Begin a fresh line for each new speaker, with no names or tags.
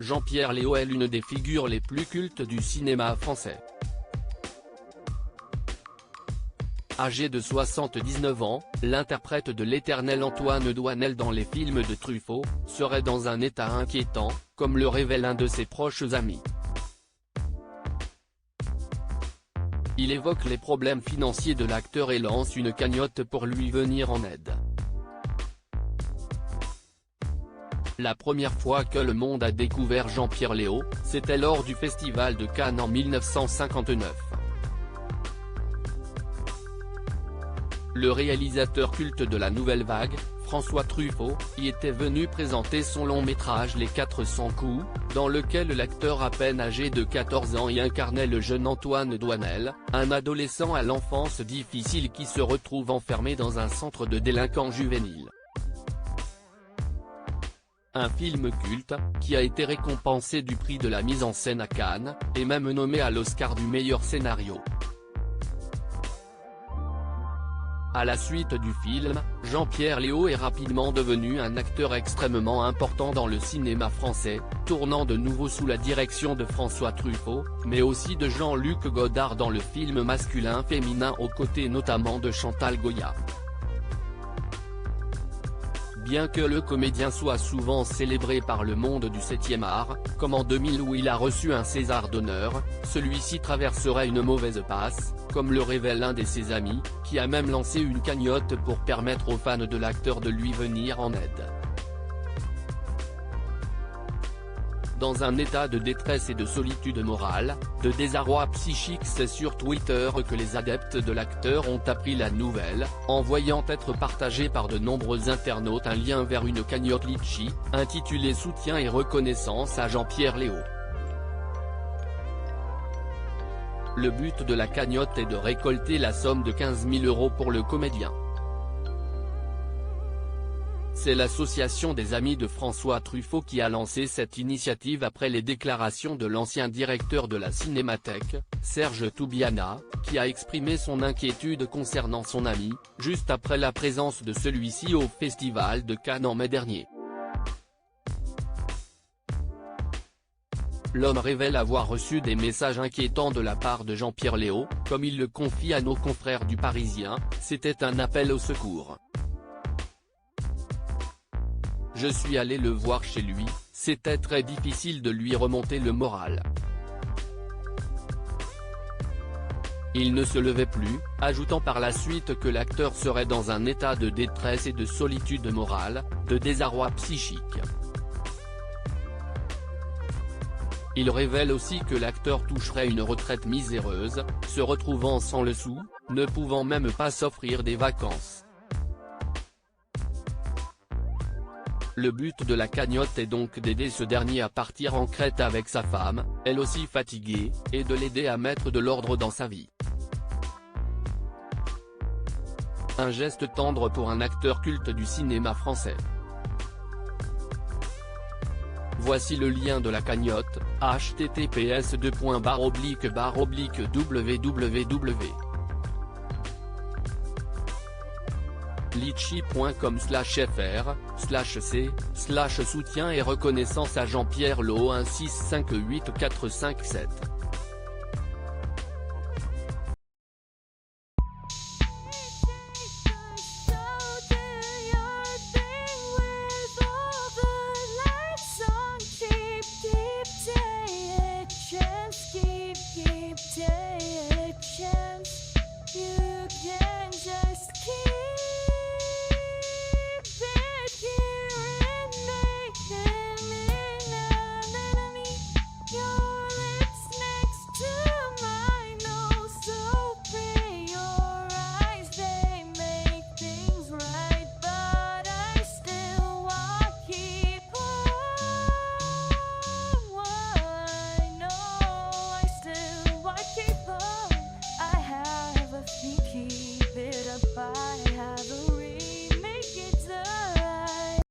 Jean-Pierre Léaud est l'une des figures les plus cultes du cinéma français. Âgé de 79 ans, l'interprète de l'éternel Antoine Doinel dans les films de Truffaut, serait dans un état inquiétant, comme le révèle un de ses proches amis. Il évoque les problèmes financiers de l'acteur et lance une cagnotte pour lui venir en aide. La première fois que le monde a découvert Jean-Pierre Léaud, c'était lors du Festival de Cannes en 1959. Le réalisateur culte de la Nouvelle Vague, François Truffaut, y était venu présenter son long-métrage Les 400 coups, dans lequel l'acteur à peine âgé de 14 ans y incarnait le jeune Antoine Doinel, un adolescent à l'enfance difficile qui se retrouve enfermé dans un centre de délinquants juvéniles. Un film culte, qui a été récompensé du prix de la mise en scène à Cannes, et même nommé à l'Oscar du meilleur scénario. À la suite du film, Jean-Pierre Léaud est rapidement devenu un acteur extrêmement important dans le cinéma français, tournant de nouveau sous la direction de François Truffaut, mais aussi de Jean-Luc Godard dans le film masculin-féminin aux côtés notamment de Chantal Goya. Bien que le comédien soit souvent célébré par le monde du 7e art, comme en 2000 où il a reçu un César d'honneur, celui-ci traverserait une mauvaise passe, comme le révèle un de ses amis, qui a même lancé une cagnotte pour permettre aux fans de l'acteur de lui venir en aide. Dans un état de détresse et de solitude morale, de désarroi psychique, c'est sur Twitter que les adeptes de l'acteur ont appris la nouvelle, en voyant être partagé par de nombreux internautes un lien vers une cagnotte Litchi, intitulée Soutien et reconnaissance à Jean-Pierre Léaud. Le but de la cagnotte est de récolter la somme de 15 000 € pour le comédien. C'est l'association des amis de François Truffaut qui a lancé cette initiative après les déclarations de l'ancien directeur de la Cinémathèque, Serge Toubiana, qui a exprimé son inquiétude concernant son ami, juste après la présence de celui-ci au Festival de Cannes en mai dernier. L'homme révèle avoir reçu des messages inquiétants de la part de Jean-Pierre Léaud, comme il le confie à nos confrères du Parisien, c'était un appel au secours. Je suis allé le voir chez lui, c'était très difficile de lui remonter le moral. Il ne se levait plus, ajoutant par la suite que l'acteur serait dans un état de détresse et de solitude morale, de désarroi psychique. Il révèle aussi que l'acteur toucherait une retraite miséreuse, se retrouvant sans le sou, ne pouvant même pas s'offrir des vacances. Le but de la cagnotte est donc d'aider ce dernier à partir en Crète avec sa femme, elle aussi fatiguée, et de l'aider à mettre de l'ordre dans sa vie. Un geste tendre pour un acteur culte du cinéma français. Voici le lien de la cagnotte, https://www. litchi.com/fr/c/soutien et reconnaissance à Jean-Pierre Léaud 1658457.